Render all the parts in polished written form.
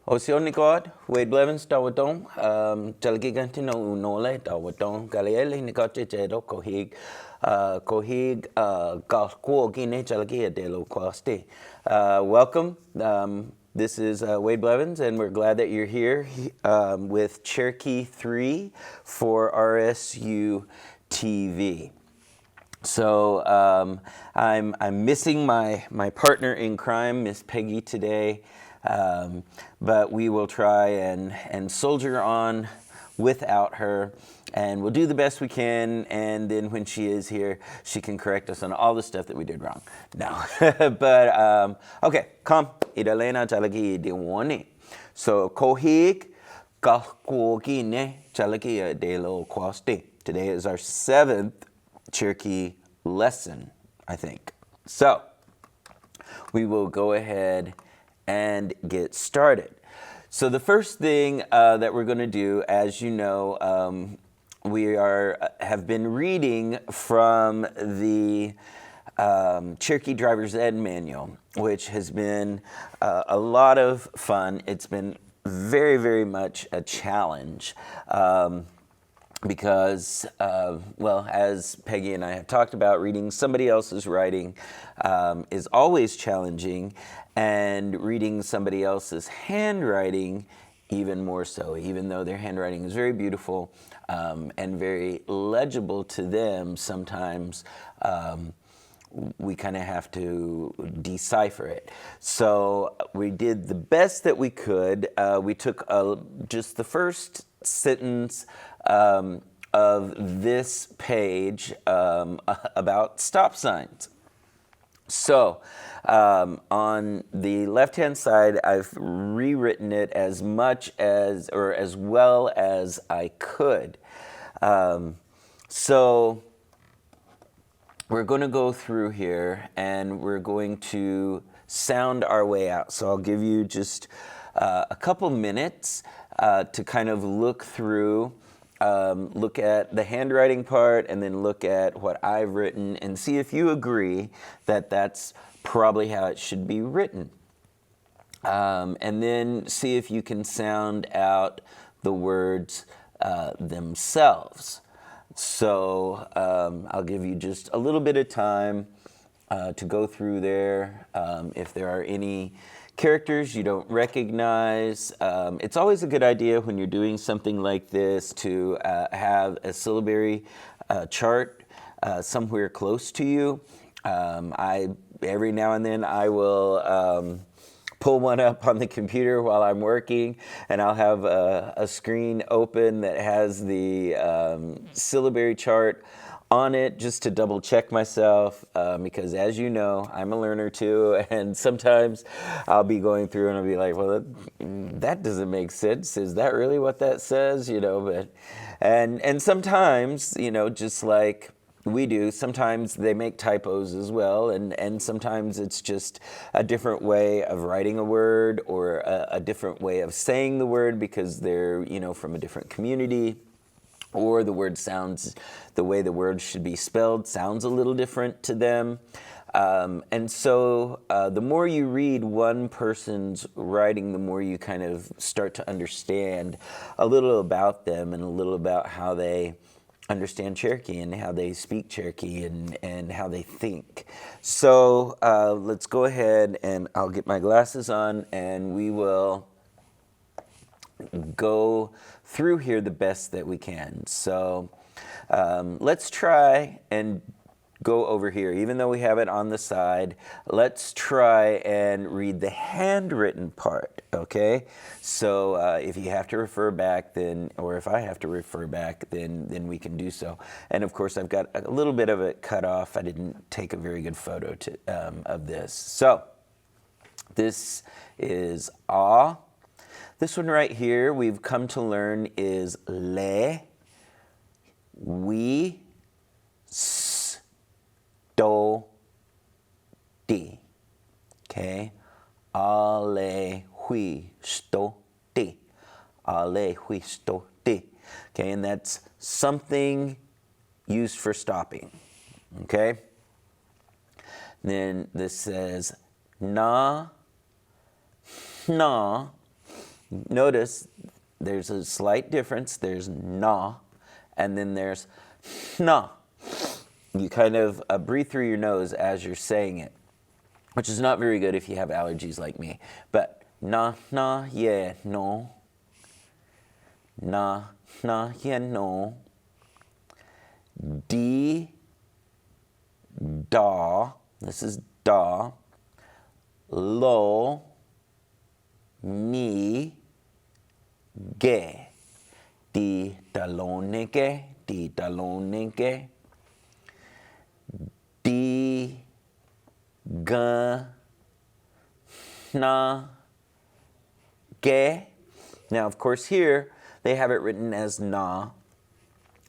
Osionicod, Wade Blevins, Dawatong, Jalgigantino Unole, Dawatong, Galieli, Nicote, Kohig, Kohig, Galquogine, Jalgia de lo Quasti. Welcome. This is Wade Blevins, and we're glad that you're here with Cherokee 3 for RSU TV. So I'm missing my partner in crime, Miss Peggy, today, but we will try and soldier on without her, and we'll do the best we can. And then when she is here, she can correct us on all the stuff that we did wrong. No, but okay, come idalena chalagi diwoni. So kohig kalkuogine chalagi de lo quasti. Today is our 7th Cherokee lesson, I think. So we will go ahead and get started. So the first thing that we're going to do, as you know, we have been reading from the Cherokee Driver's Ed Manual, which has been a lot of fun. It's been very, very much a challenge. Because, well, as Peggy and I have talked about, reading somebody else's writing is always challenging, and reading somebody else's handwriting even more so, even though their handwriting is very beautiful and very legible to them. Sometimes we kind of have to decipher it. So we did the best that we could. We took just the first sentence of this page about stop signs. So on the left-hand side, I've rewritten it as much as, or as well as I could. So we're going to go through here and we're going to sound our way out. So I'll give you just a couple minutes to kind of look through, look at the handwriting part, and then look at what I've written and see if you agree that that's probably how it should be written. And then see if you can sound out the words themselves. So I'll give you just a little bit of time to go through there. If there are any characters you don't recognize, it's always a good idea when you're doing something like this to have a syllabary chart somewhere close to you. Every now and then I will pull one up on the computer while I'm working, and I'll have a screen open that has the syllabary chart on it just to double check myself, because as you know, I'm a learner too, and sometimes I'll be going through and I'll be like, well, that doesn't make sense. Is that really what that says? You know, but and sometimes, you know, just like we do, sometimes they make typos as well, and sometimes it's just a different way of writing a word or a different way of saying the word because they're, you know, from a different community, or the word sounds, the way the word should be spelled sounds a little different to them. And so the more you read one person's writing, the more you kind of start to understand a little about them and a little about how they understand Cherokee and how they speak Cherokee and how they think. So let's go ahead and I'll get my glasses on and we will go through here the best that we can. So let's try and go over here. Even though we have it on the side, let's try and read the handwritten part, okay? So if you have to refer back, then, or if I have to refer back, then we can do so. And of course, I've got a little bit of it cut off. I didn't take a very good photo of this. So this is ah. This one right here, we've come to learn is le, we, s, do, di. Okay? Ale, hui, sto, di. Ale, hui, sto, di. Okay, and that's something used for stopping. Okay? Then this says na, na, Notice there's a slight difference. There's na, and then there's na. You kind of breathe through your nose as you're saying it, which is not very good if you have allergies like me. But na, yeah, no. Na, yeah, no. D, da. This is da. Lo, mi, ge. Di, talone, ge. Di, talone, ge. Di, ga, na, ge. Now, of course, here they have it written as na,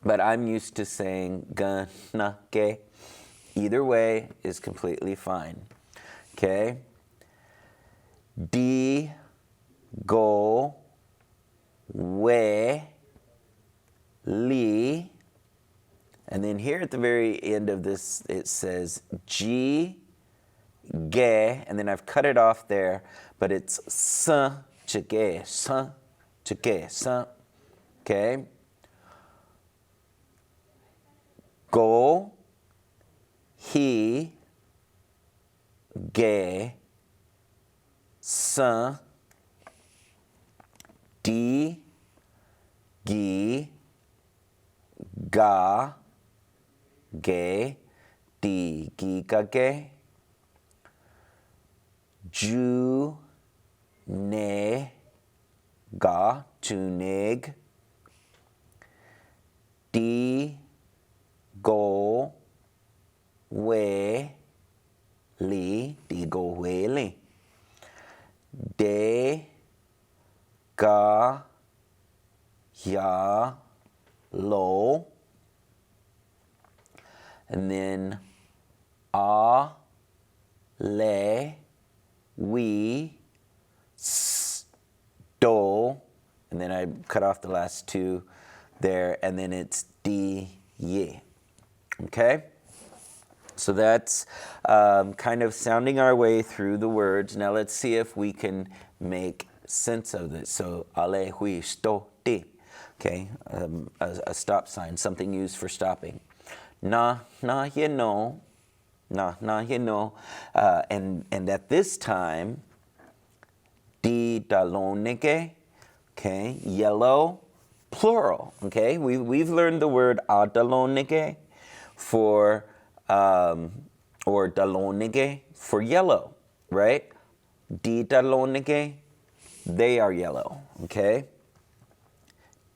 but I'm used to saying ga, na, ge. Either way is completely fine. Okay? Di, go, we, li. And then here at the very end of this, it says G, ge, and then I've cut it off there, but it's s, ge, s, ge, s. Okay? Go, he, ge, s, di, gi, ga, ge, di, gi, ga, ge. Ju, ne, ga, ju, neg. Di, go, we, li, di, go, we, li. De, ga, ya, lo. And then a, le, we, s, do, and then I cut off the last two there, and then it's di, ye. Okay? So that's kind of sounding our way through the words. Now let's see if we can make sense of this. So, ale, hui, sto, di. Okay? A stop sign, something used for stopping. Na, ye, no. Na, ye, no. And at this time, di, dalonege, okay, yellow, plural, okay? We've learned the word adalonege for, or dalonege for yellow, right? Di dalonege, they are yellow, okay?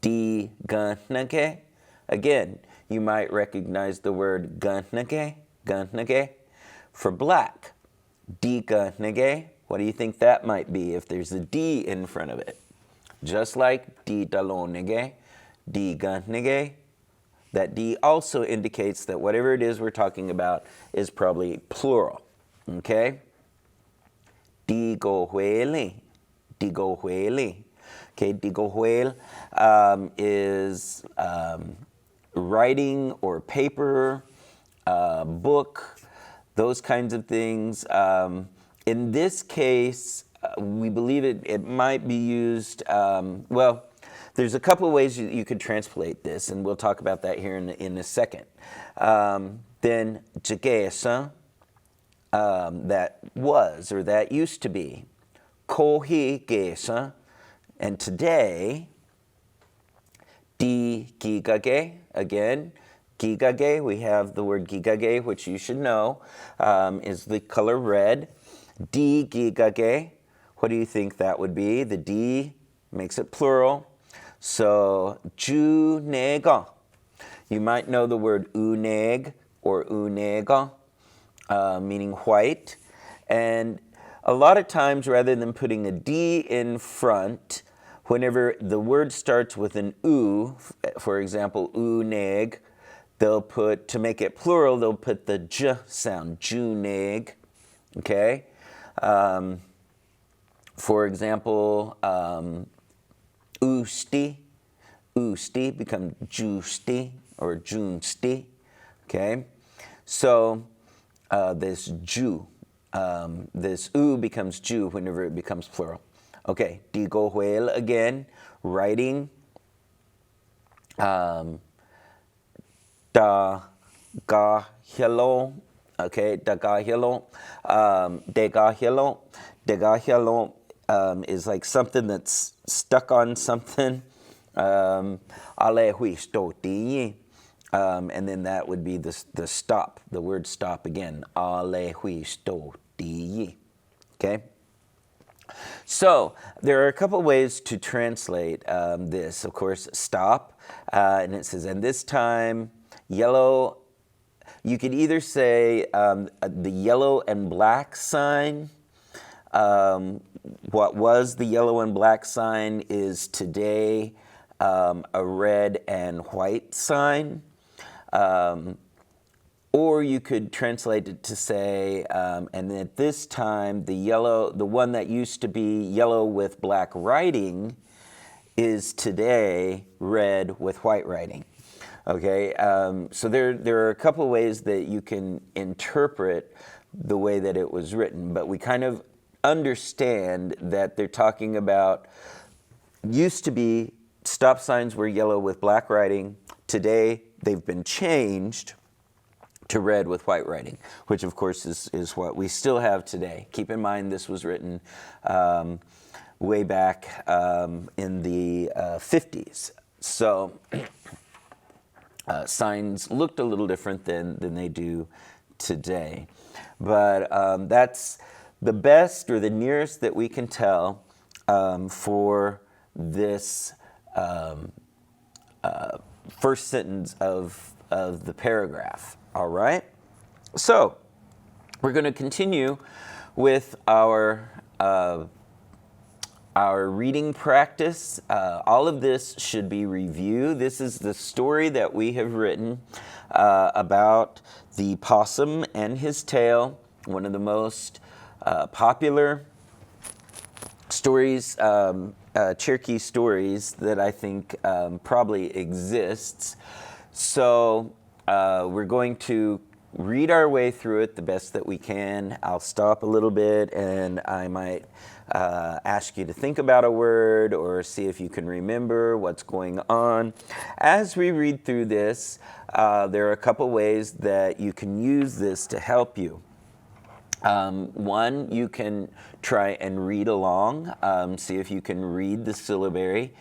Di gunage, again, you might recognize the word gunage for black. Di gunage, what do you think that might be if there's a D in front of it? Just like di dalonege, di gunage, that D also indicates that whatever it is we're talking about is probably plural, okay? Di go hueli, di go hueli. Okay, di go huel is writing or paper, book, those kinds of things. In this case, we believe it might be used, well, there's a couple of ways you could translate this, and we'll talk about that here in a second. Then, jagesa, that was or that used to be. Kohi gesa, and today, di gigage, again, gigage, we have the word gigage, which you should know, is the color red. Di gigage, what do you think that would be? The D makes it plural. So, ju nega. You might know the word uneg or unega, meaning white. And a lot of times, rather than putting a D in front, whenever the word starts with an U, for example, uneg, they'll put, to make it plural, they'll put the J sound, juneg, okay? For example, usti becomes justi or junsti, okay? So this Jew, this U becomes Jew whenever it becomes plural. Okay, đi go huel again, writing. Da ga hello. Okay, da ga hello. De ga hello. De ga hello is like something that's stuck on something. Ale hui sto di. And then that would be the stop, the word stop again. Ale hui sto di. Okay? So there are a couple ways to translate this. Of course, stop, and it says, and this time, yellow, you could either say the yellow and black sign. What was the yellow and black sign is today a red and white sign. Or you could translate it to say, and at this time, the one that used to be yellow with black writing is today red with white writing. Okay, so there are a couple ways that you can interpret the way that it was written, but we kind of understand that they're talking about, used to be stop signs were yellow with black writing. Today, they've been changed to red with white writing, which of course is what we still have today. Keep in mind this was written way back in the 50s. So signs looked a little different than they do today. But that's the best or the nearest that we can tell for this first sentence of the paragraph. All right? So we're going to continue with our reading practice. All of this should be review. This is the story that we have written about the possum and his tail, one of the most popular stories, Cherokee stories that I think probably exists. So we're going to read our way through it the best that we can. I'll stop a little bit and I might ask you to think about a word or see if you can remember what's going on. As we read through this, there are a couple ways that you can use this to help you. One, you can try and read along, see if you can read the syllabary.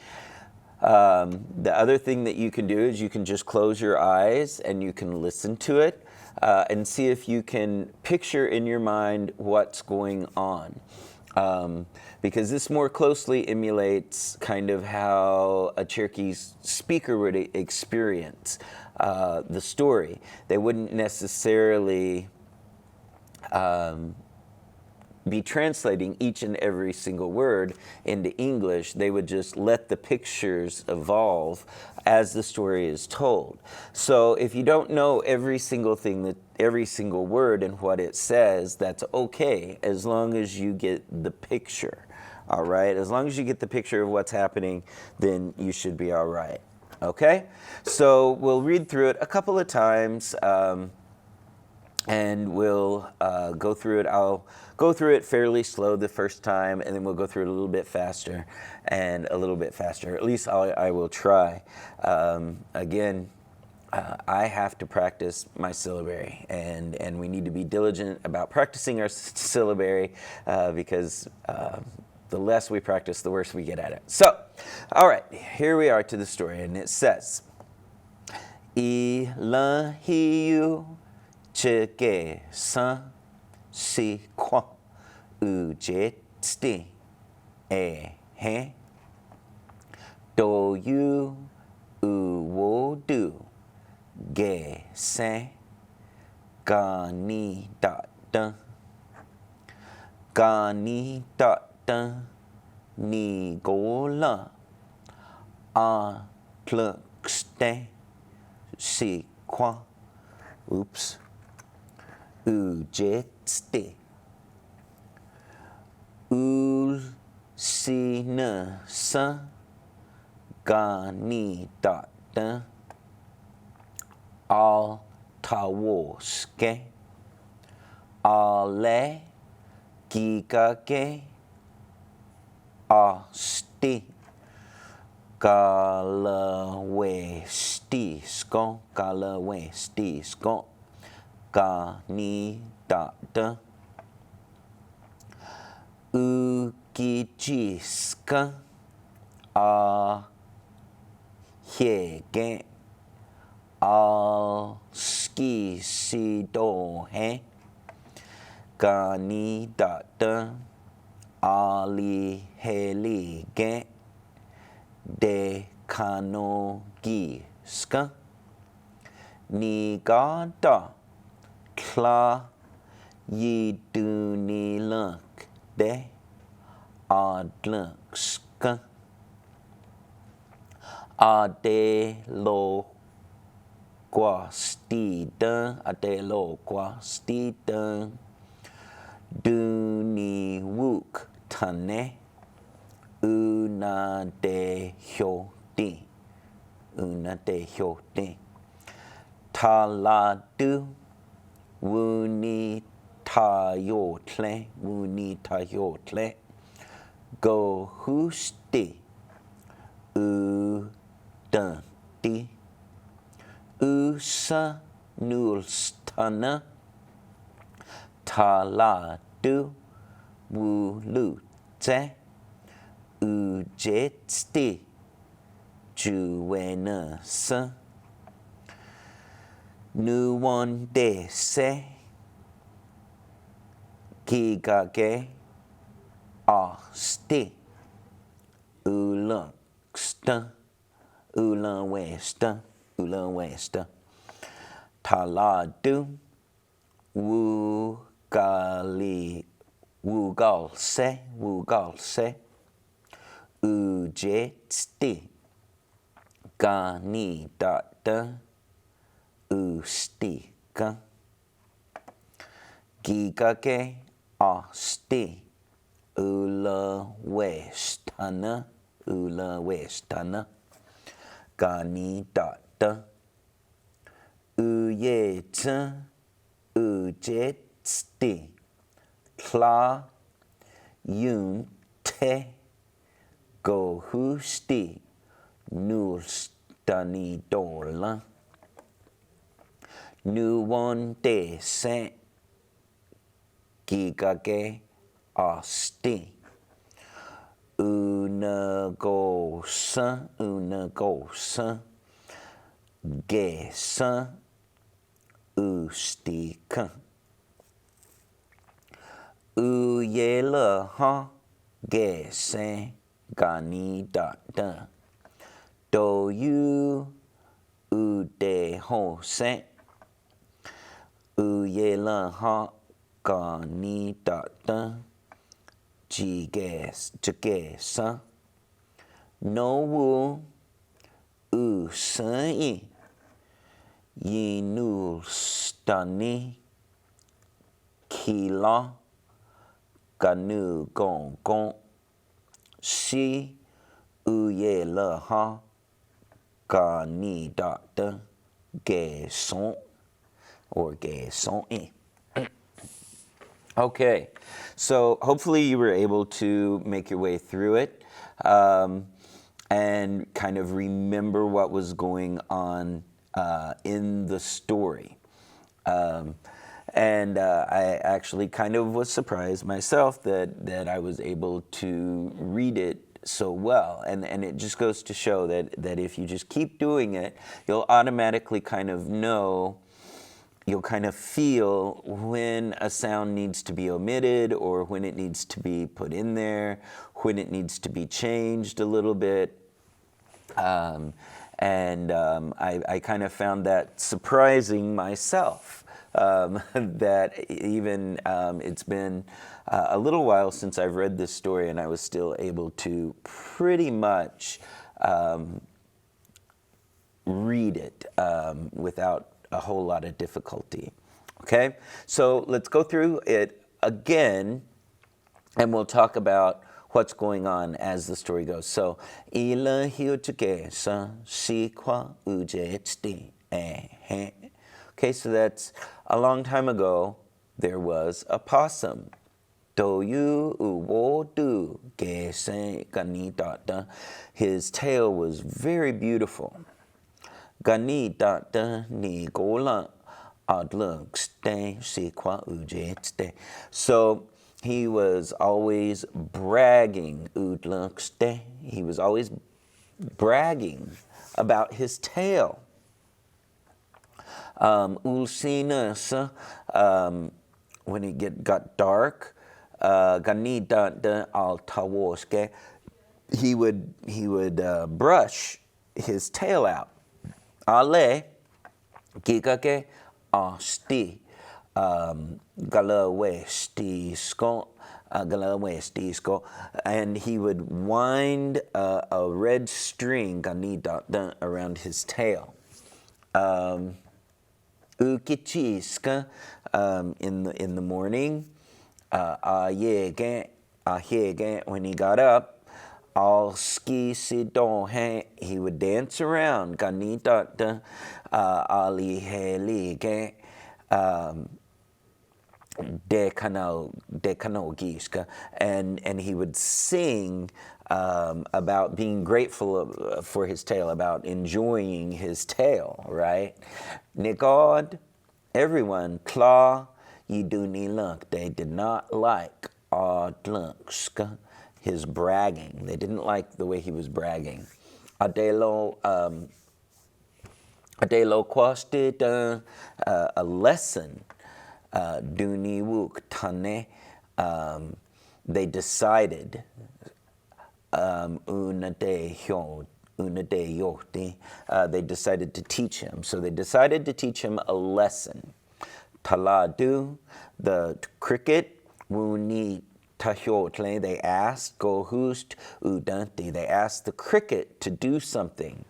The other thing that you can do is you can just close your eyes and you can listen to it and see if you can picture in your mind what's going on. Because this more closely emulates kind of how a Cherokee speaker would experience the story. They wouldn't necessarily be translating each and every single word into English. They would just let the pictures evolve as the story is told. So if you don't know every single thing, every single word and what it says, that's okay, as long as you get the picture. All right? As long as you get the picture of what's happening, then you should be all right. Okay? So we'll read through it a couple of times. And we'll go through it. I'll go through it fairly slow the first time, and then we'll go through it a little bit faster and a little bit faster. At least I will try. Again, I have to practice my syllabary, and we need to be diligent about practicing our syllabary because the less we practice, the worse we get at it. So, all right, here we are to the story, and it says, Ilahiyu Chege san si kwa ujesti e he do you wo do ge se gani da ni go la a plukste si kwa oops ujesti ul si na sa gani da al tawoske ale gigake asti, galawestisko, ganidata, ukijiska, ahege, alskisidohe, ganidata, alihelige, dekanogiska, nigada, kla, yiduniluk, de, adlukska, adeloguastida, duniwuk tane, unadehyoti, taladu, wunitayotle, gohusti, udanti, usa nulstana, taladu, wulute, ujetsti, juenasa, nuwandese, gigage, asti, uluksta, ulanwesta, taladu, wugalse, ujetsti, ganidata, ustika, gigage, asti, ulawestana, ganidata, uyeta, ujetsti, kla, yunte, gohusti, nulstanidola, nuwandese, gigage, asti, unagosa, gesa, ustika, uyelaha, gese, ganidata, doyu, udehose, uyelaha, ganidata, jigesa, nowu, usai, yinulstani, kila, ganu gongon, si, uyelaha, ganidata, geson, or geson. Okay, so hopefully you were able to make your way through it and kind of remember what was going on in the story. And I actually kind of was surprised myself that I was able to read it so well. And it just goes to show that if you just keep doing it, you'll automatically kind of know, you'll kind of feel when a sound needs to be omitted or when it needs to be put in there, when it needs to be changed a little bit. I kind of found that surprising myself, that even it's been a little while since I've read this story and I was still able to pretty much read it without a whole lot of difficulty. Okay, so let's go through it again and we'll talk about what's going on as the story goes. So, ila hiutukesa sikwa ujetsti. Okay, so that's a long time ago, there was a possum. Do you wo do ge se gani da da. His tail was very beautiful. Gani da da ni gola adlung stay si qua ujet stay. So he was always bragging udlung stay. He was always bragging about his tail. Ulsinus, when it got dark, gani da da al tawoske, he would brush his tail out. Ale gigake asti galawesti sko, and he would wind a red string gani da da around his tail. Ukichiska in the morning, when he got up, all ski si don he would dance around gani da da ali helige dekano giska, and he would sing about being grateful for his tail, about enjoying his tail, right? Nigod, everyone, claw, you do ni lunk. They did not like Adlunkska, his bragging. They didn't like the way he was bragging. Adelo quasted a lesson. Duni wuk tane. They decided they decided to teach him. So they decided to teach him a lesson. Taladu, the cricket, wuni tahyotle, they asked, gohust udanti, they asked the cricket to do something.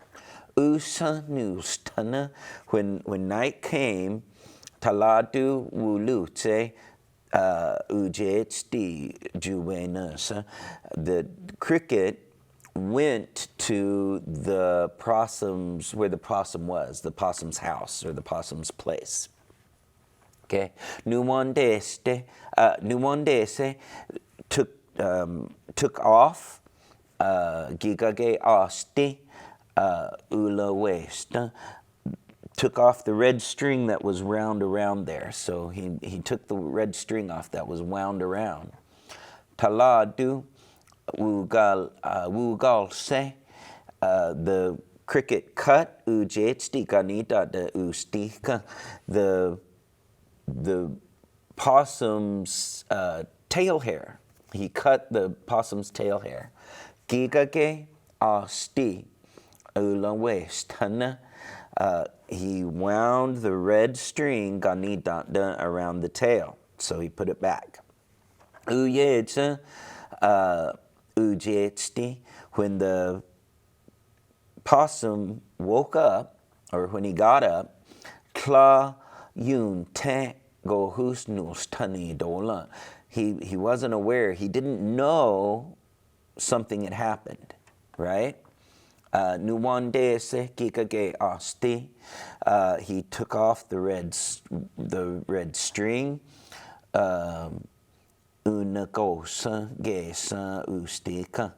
Usa nustana, when night came, taladu wulute, ujeti juvenus, the cricket went to the possums, where the possum was, the possum's house or the possum's place. Okay, Nuwandese took off gigage asti ula west, took off the red string that was wound around there. So he took the red string off that was wound around. Taladu wugal se, the cricket cut ujesti ganita de ustika, the possum's tail hair. He cut the possum's tail hair. Gigage asti ulawestana. He wound the red string ganita around the tail. So he put it back. Ujetsa ujetsti, when the possum woke up, or when he got up, kla yun te go hus nustani dola. He wasn't aware, he didn't know something had happened, right? Nuwandese kikage asti, he took off the red string. Unagosa gesa ustika,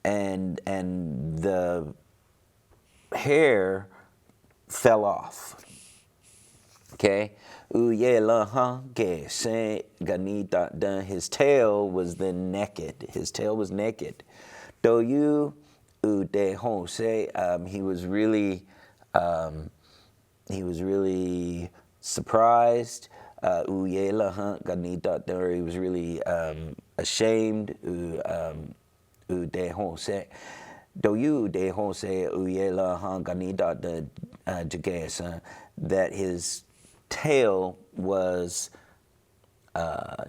and the hair fell off. Okay, uyelaha gese ganita da. His tail was then naked. His tail was naked. Do you ude hose? He was really surprised. Uyelaha ganita da. He was really ashamed. Ude hose. Do you de hose uyelaha ganita da jagesa, that his tail was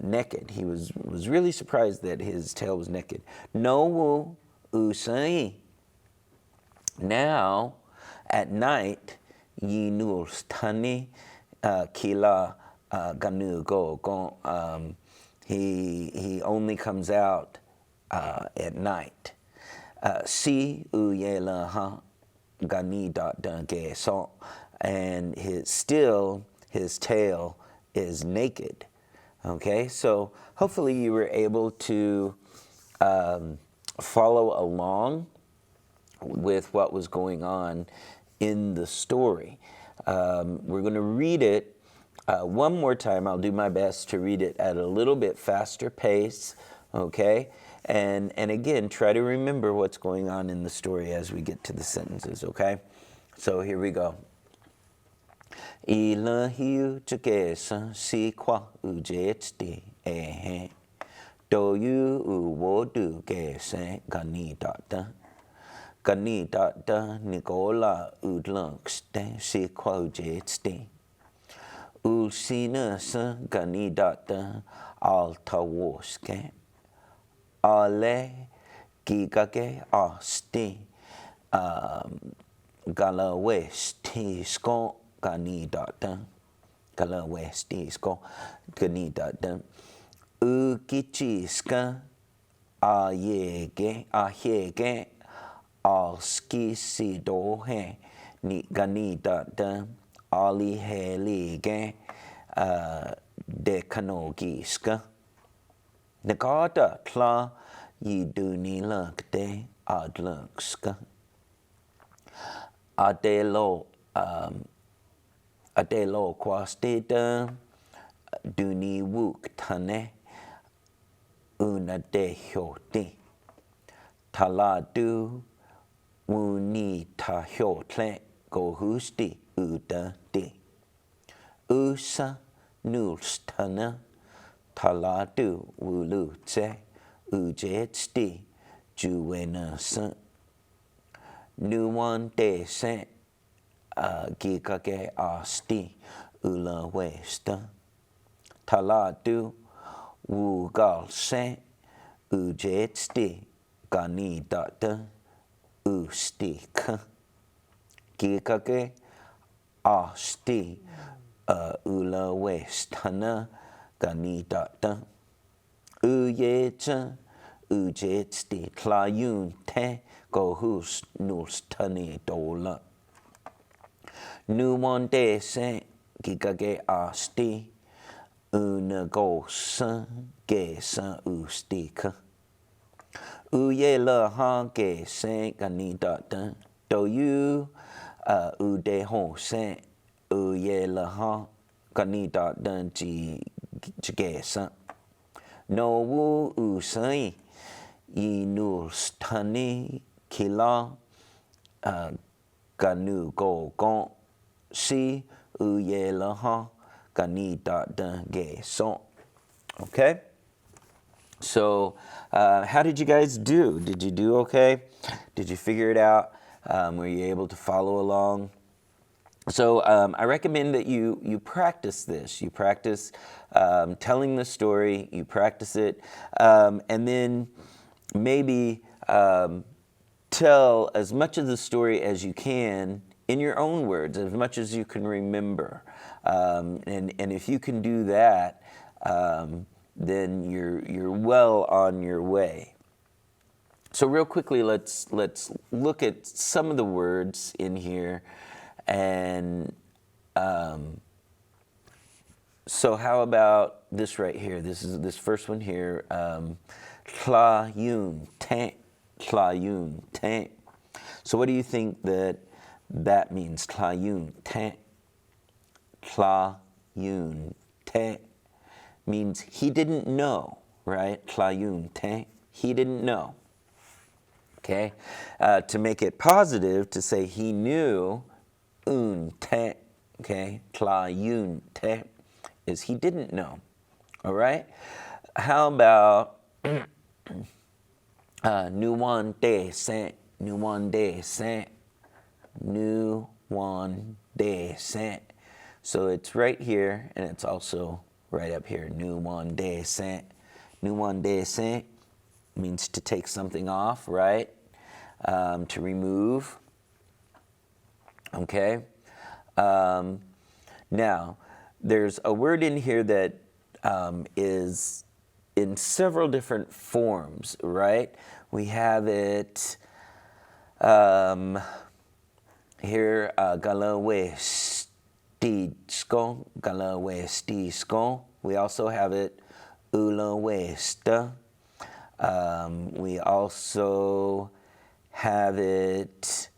naked. He was really surprised that his tail was naked. No usai. Now, at night, ye nuls tani kila ganu go. He only comes out at night. Si uyela ha gani da ge so, and his tail is naked. Okay, so hopefully you were able to follow along with what was going on in the story. We're going to read it one more time. I'll do my best to read it at a little bit faster pace, okay? And again, try to remember what's going on in the story as we get to the sentences, okay? So here we go. Ila hiu chakesa si kwa ujesti ehe. Do yu u wodu kese ganidata. Ganidata Nicola udlangste si kwa ujesti. Ulsina sa ganidata altawoske. Ale gigage asti galawestisko ganidata. Galawestisko ganidata. Ukichiska ahege alskisidohe ni ganidata alihelige dekanogiska. Nagada tla yidunilakde adlungska. Adelo quastida duni wuktane unadehoti. Taladu wuni tahyotle gohusti udati. Usa nulstana taladu wulutse ujetsti juwenasa. Nuwan dese gigage asti ula westa. Taladu wugalse ujetsti ganidata ustika. Gigage asti ula westana ganidata. Uyecha ujetsti tlayun te gohus nulstani dola. Nuwan dese gigage asti unagosa gesa ustika. Uye laha gese ganidata. Do you ude hose uye laha ganidata jigesa. No wu usai inulstani kila ganu go gon si uye laha ganidata geso. Okay? So, how did you guys do? Did you do okay? Did you figure it out? Were you able to follow along? So I recommend that you practice this. You practice telling the story, you practice it, and then maybe tell as much of the story as you can in your own words, as much as you can remember. And if you can do that, then you're well on your way. So real quickly, let's look at some of the words in here, and so how about this right here? This first one here, tla yun tank, tla yun tank. So what do you think that means? Tla yun tank, tla yun tank means he didn't know, right? Tla yun tank, he didn't know. Okay, to make it positive, to say he knew, un te, okay, tla yun te, is he didn't know. All right. How about nuwan de se, nuwan de se, nuwan de se. So it's right here, and it's also right up here. Nuwan de se, nuwan de se means to take something off, right? To remove. Okay. Now, there's a word in here that is in several different forms, right? We have it here, galawesti, Stisko, gala westisko. We also have it ula westa. We also have it,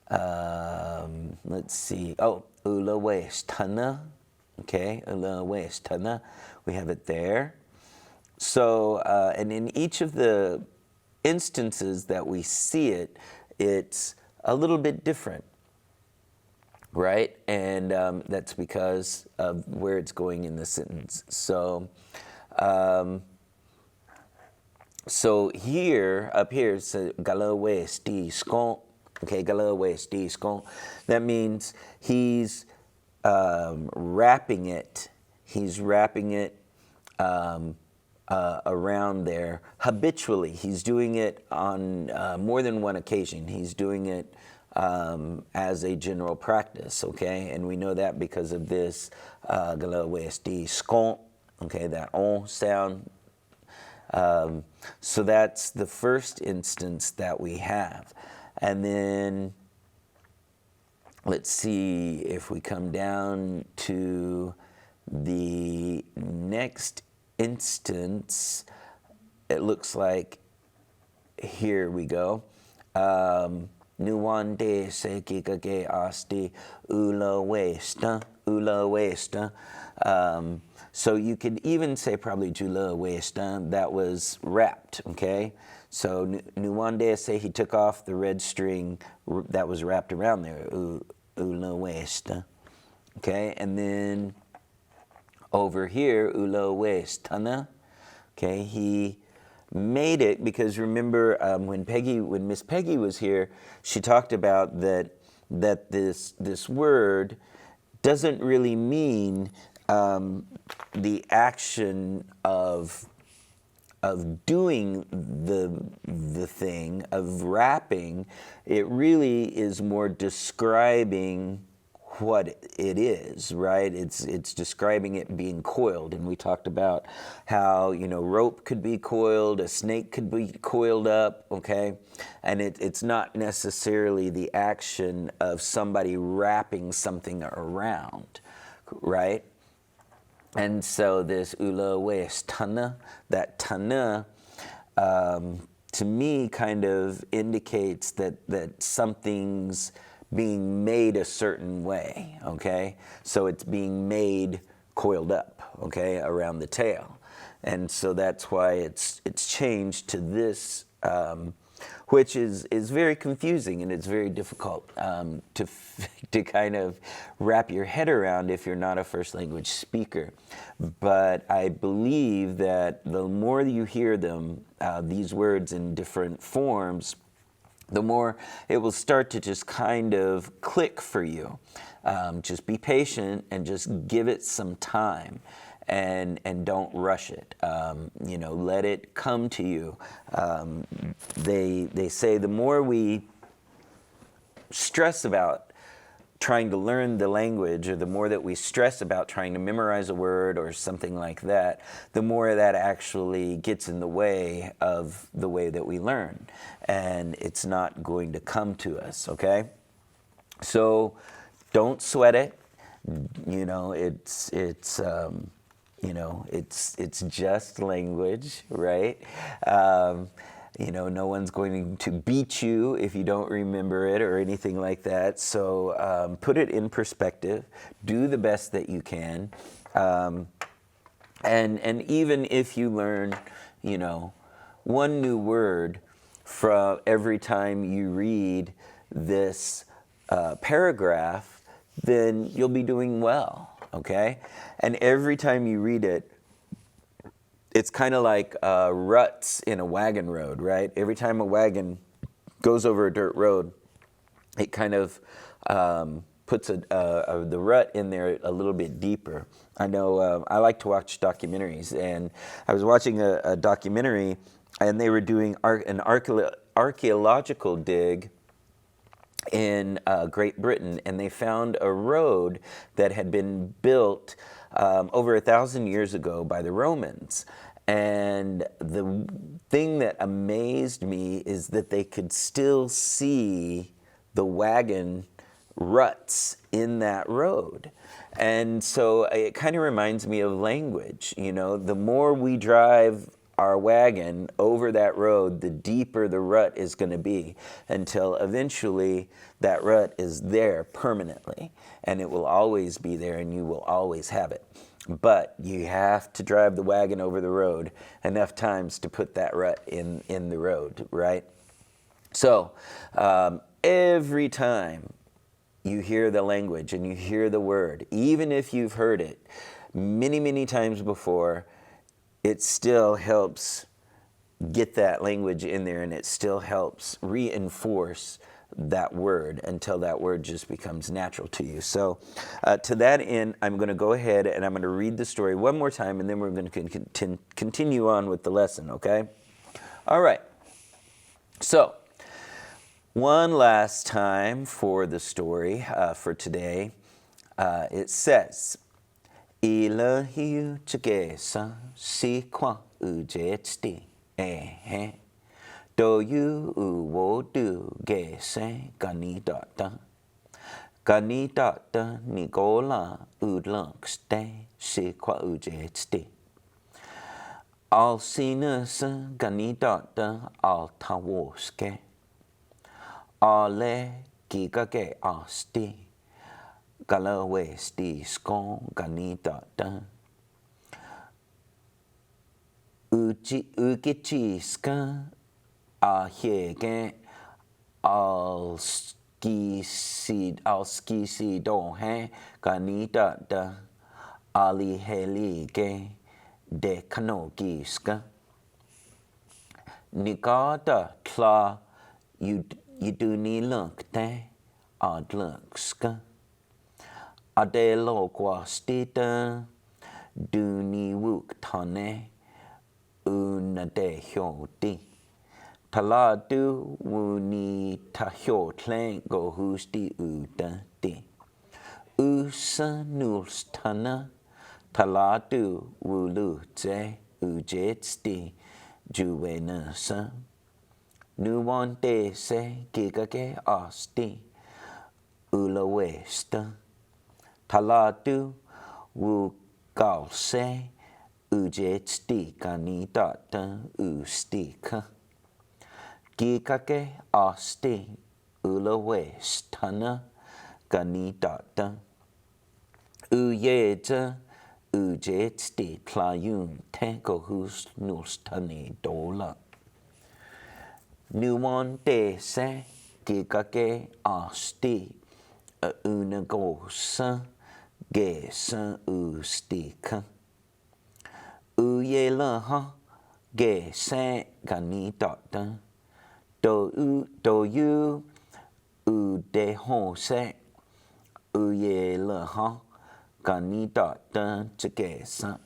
let's see, ula westana. Okay, ula westana. We have it there. So, and in each of the instances that we see it, it's a little bit different, right? And that's because of where it's going in the sentence. So, here, up here, it's gala westi skon. Okay, gala westi skon. That means he's wrapping it. He's wrapping it around there habitually. He's doing it on more than one occasion. He's doing it as a general practice, okay? And we know that because of this gala westi skon, okay, that on sound. So that's the first instance that we have. And then let's see if we come down to the next instance. It looks like, here we go. Nuwande se kikage asti ula westa, ula westa. So you could even say probably jula westa, that was wrapped, okay? So Nuwande se, he took off the red string that was wrapped around there, ula westa, okay? And then over here, ula westana, okay? He made it because remember when Miss Peggy was here, she talked about that this word doesn't really mean the action of doing the thing, of wrapping. It really is more describing what it is, right? It's describing it being coiled, and we talked about how, you know, rope could be coiled, a snake could be coiled up, okay? And it's not necessarily the action of somebody wrapping something around, right? And so this ula westana, that tana, to me kind of indicates that something's being made a certain way, okay? So it's being made coiled up, okay, around the tail. And so that's why it's changed to this, which is very confusing, and it's very difficult to kind of wrap your head around if you're not a first language speaker. But I believe that the more you hear them, these words in different forms, the more it will start to just kind of click for you. Just be patient and just give it some time, and don't rush it. You know, let it come to you. They say the more we stress about trying to learn the language, or the more that we stress about trying to memorize a word or something like that, the more that actually gets in the way of the way that we learn, and it's not going to come to us, okay? So don't sweat it. You know, it's you know, it's just language, right? You know, no one's going to beat you if you don't remember it or anything like that. So put it in perspective. Do the best that you can. And even if you learn, you know, one new word from every time you read this paragraph, then you'll be doing well, okay? And every time you read it, it's kind of like ruts in a wagon road, right? Every time a wagon goes over a dirt road, it kind of puts the rut in there a little bit deeper. I know I like to watch documentaries, and I was watching a documentary, and they were doing an archaeological dig in Great Britain, and they found a road that had been built over 1,000 years ago by the Romans. And the thing that amazed me is that they could still see the wagon ruts in that road. And so it kind of reminds me of language. You know, the more we drive our wagon over that road, the deeper the rut is going to be, until eventually that rut is there permanently, and it will always be there, and you will always have it. But you have to drive the wagon over the road enough times to put that rut in the road, right? So every time you hear the language and you hear the word, even if you've heard it many, many times before, it still helps get that language in there, and it still helps reinforce that word until that word just becomes natural to you. So to that end, I'm going to go ahead and I'm going to read the story one more time, and then we're going to continue on with the lesson, okay? All right. So one last time for the story for today. It says, Il hiu chagesa si kwa ujesti eh do you wo do gese ganidata nigola udlankste si kwa ujesti al sinus ganidata al tawoske ale gigage asti galawesti skon ganidata ugichiska ahege al skisi dohe ganidata ali helige de kanogiska nigada tla yuduni lunkte adlunkska adelo guastita duni wuktane unade hyoti taladu wuni tahyo tlengo husti udati usa nulstana taladu wulute ujetsti juwenasa nuwante se gigage asti ulawesta taladu wugalse ujetsti ganidata ustika gigage asti ulawestana ganidata uyeta ujetsti tlayun tenkohus nulstani dola nuwante se gigage asti unagosa gesa ustika uyelaha gesa ganidata do you udehose uyelaha ganidata chagesa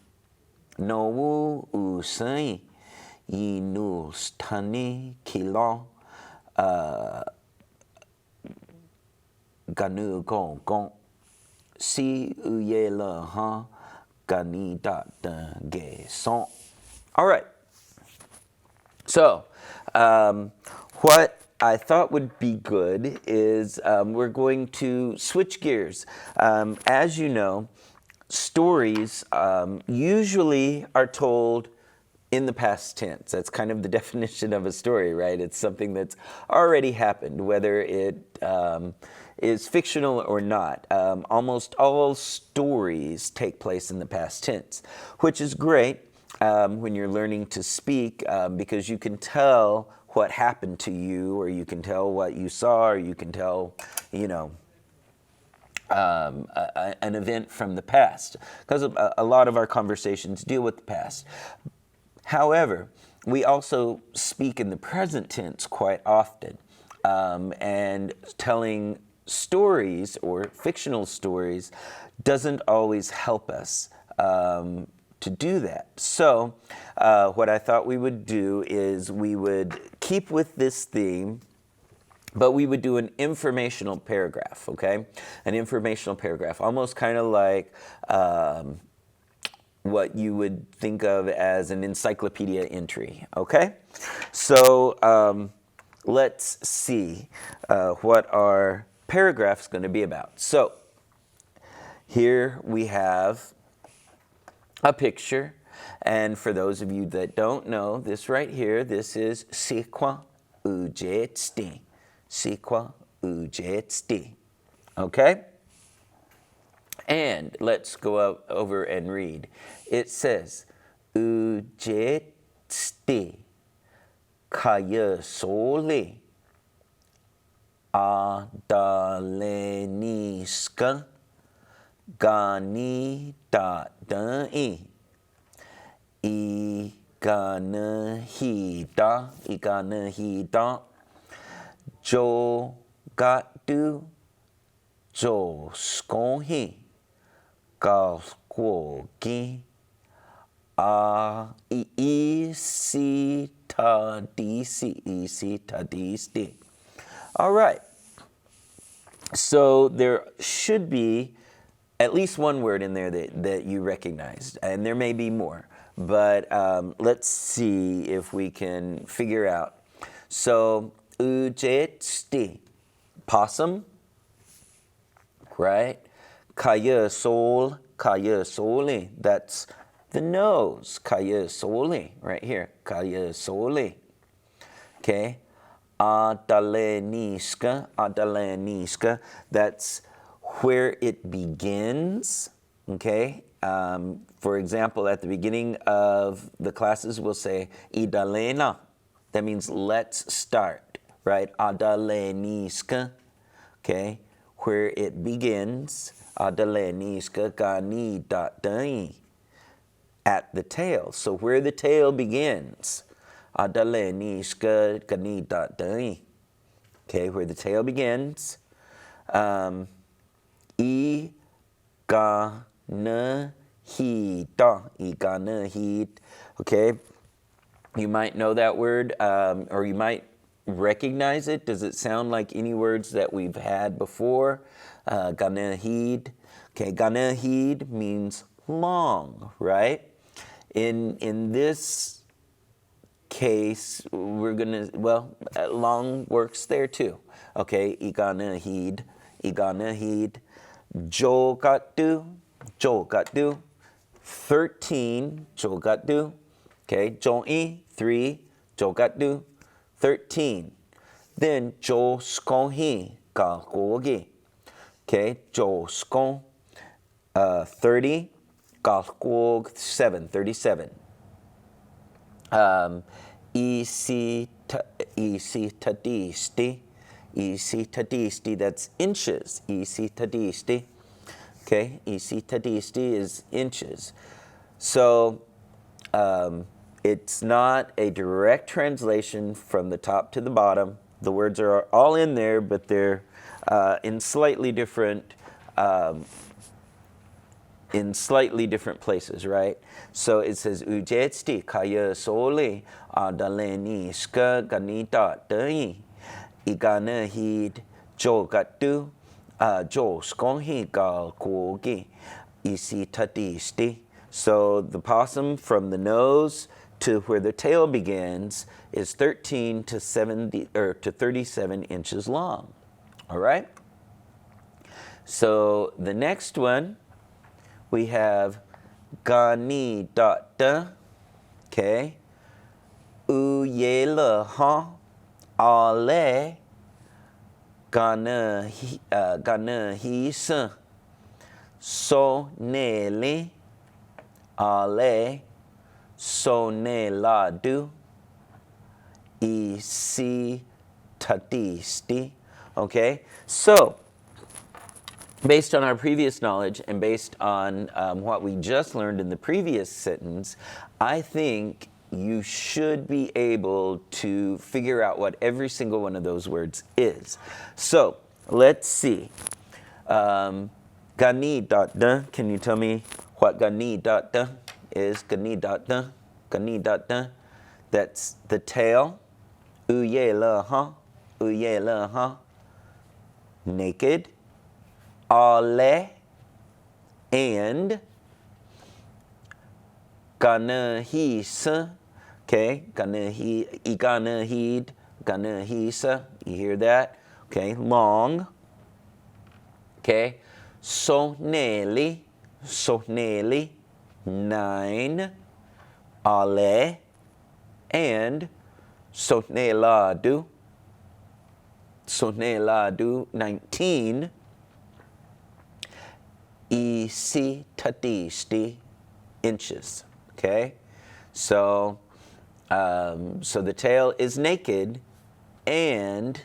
no usai inulstani kilo ganu gon si uyelaha ganidata geson. All right. So, what I thought would be good is we're going to switch gears. As you know, stories usually are told in the past tense. That's kind of the definition of a story, right? It's something that's already happened, whether it is fictional or not. Almost all stories take place in the past tense, which is great when you're learning to speak because you can tell what happened to you, or you can tell what you saw, or you can tell, you know, an event from the past, because a lot of our conversations deal with the past. However, we also speak in the present tense quite often, and telling stories or fictional stories doesn't always help us to do that. So what I thought we would do is we would keep with this theme, but we would do an informational paragraph, okay? An informational paragraph, almost kind of like what you would think of as an encyclopedia entry, okay? So let's see what our paragraph is going to be about. So here we have a picture. And for those of you that don't know, this right here, this is Sikwa Ujetsti. Sikwa Ujetsti. Okay? And let's go over and read. It says, Ujetsti kaya sole adaleniska gani dadai iganahida jo gatu jo skohi galkogi isi tadisi. All right. So there should be at least one word in there that you recognized, and there may be more. But let's see if we can figure out. So, ujetsti, possum, right? Kaya sole, that's the nose. Kaya sole, right here. Kaya sole. Okay. Adaleniska, that's where it begins. Okay. For example, at the beginning of the classes, we'll say idalena. That means let's start, right? Adaleniska, okay, where it begins. Adaleniska gani datai, at the tail. So where the tail begins. Adaleniska gani datai, okay, where the tail begins. Iganahid. Okay, you might know that word, or you might recognize it. Does it sound like any words that we've had before? Ganahid. Okay, ganahid means long, right? In this case, we're gonna, long works there too. Okay, iganahid. Jogatu, 13, jogatu. Okay, Jo'i, 3, jogatu, 13. Then joskohi, galgogi. Okay, joskon, 30, galgog, 7, 37. Isi tadisti, that's inches. Isi tadisti. Okay, isi tadisti is inches. So it's not a direct translation from the top to the bottom. The words are all in there, but they're in slightly different places, right? So it says ujetsti kaya sole adaleni ska ganita dei iganahid jogatu jo skonhi gal kogi isi tadisti. So the possum from the nose to where the tail begins is 13 to 37 inches long. All right? So the next one, we have gani data, okay, uyela ha ale gana hisa so nele ale so ne ladu isi tadisti. Okay, so based on our previous knowledge and based on what we just learned in the previous sentence, I think you should be able to figure out what every single one of those words is. So let's see. Gani data, can you tell me what gani data is? Gani data, that's the tail. Uye le ha, naked. Ale and ganahisa, okay, iganahid, ganahisa, you hear that? Okay, long, Okay, soneli, 9, ale, and soneladu, 19, isi tatisti inches. Okay, so the tail is naked, and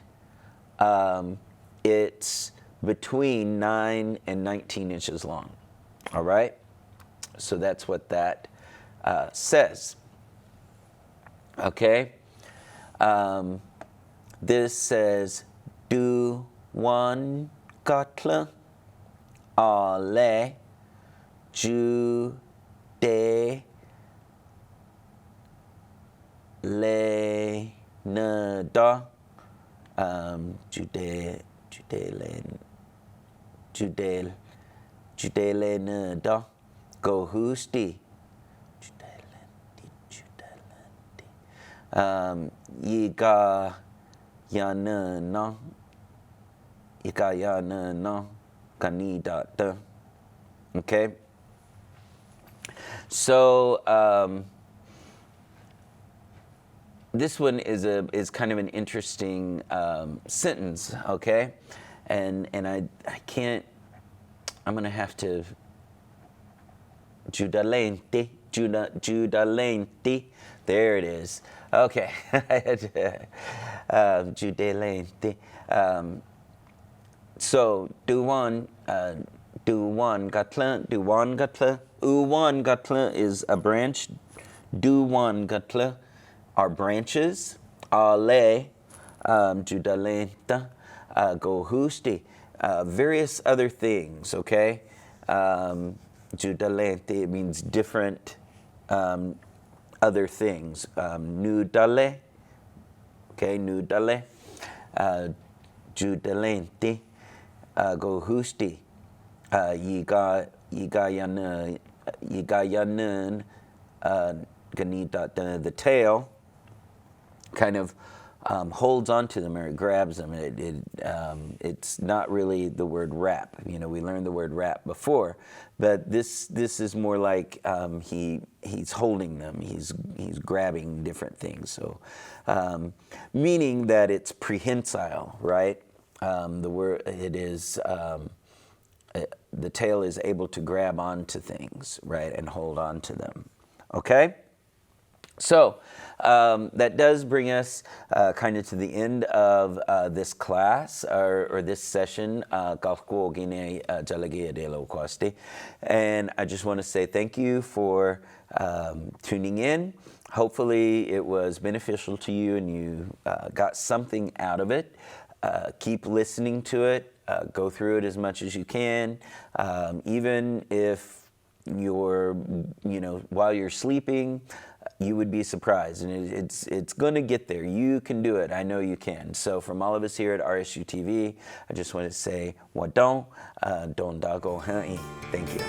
it's between 9 and 19 inches long. All right, so that's what that says. Okay, this says du one katla ale ju de le na da jude le na da go husti yiga yana na kani da da. Okay, so this one is kind of an interesting sentence, okay, and I can't. I'm gonna have to judalente. There it is. Okay, judalente. So duwan gatla, uwan gatla is a branch. Duwan gatla are branches. Ale, judalenta, gohusti, various other things. Okay, judalente means different other things. Nudale, okay, nudale, judalente, gohusti, yigayanun, ganita, the tail kind of holds onto them, or it grabs them. It's not really the word wrap. You know, we learned the word wrap before, but this is more like he's holding them. He's grabbing different things. So, meaning that it's prehensile, right? The word the tail is able to grab onto things, right, and hold on to them. Okay. So that does bring us kind of to the end of this class or this session, and I just want to say thank you for tuning in. Hopefully it was beneficial to you and you got something out of it. Keep listening to it. Go through it as much as you can, even if you're, while you're sleeping. You would be surprised, and it's going to get there. You can do it. I know you can. So from all of us here at RSU TV, I just want to say, wadon, don dago ha'i. Thank you.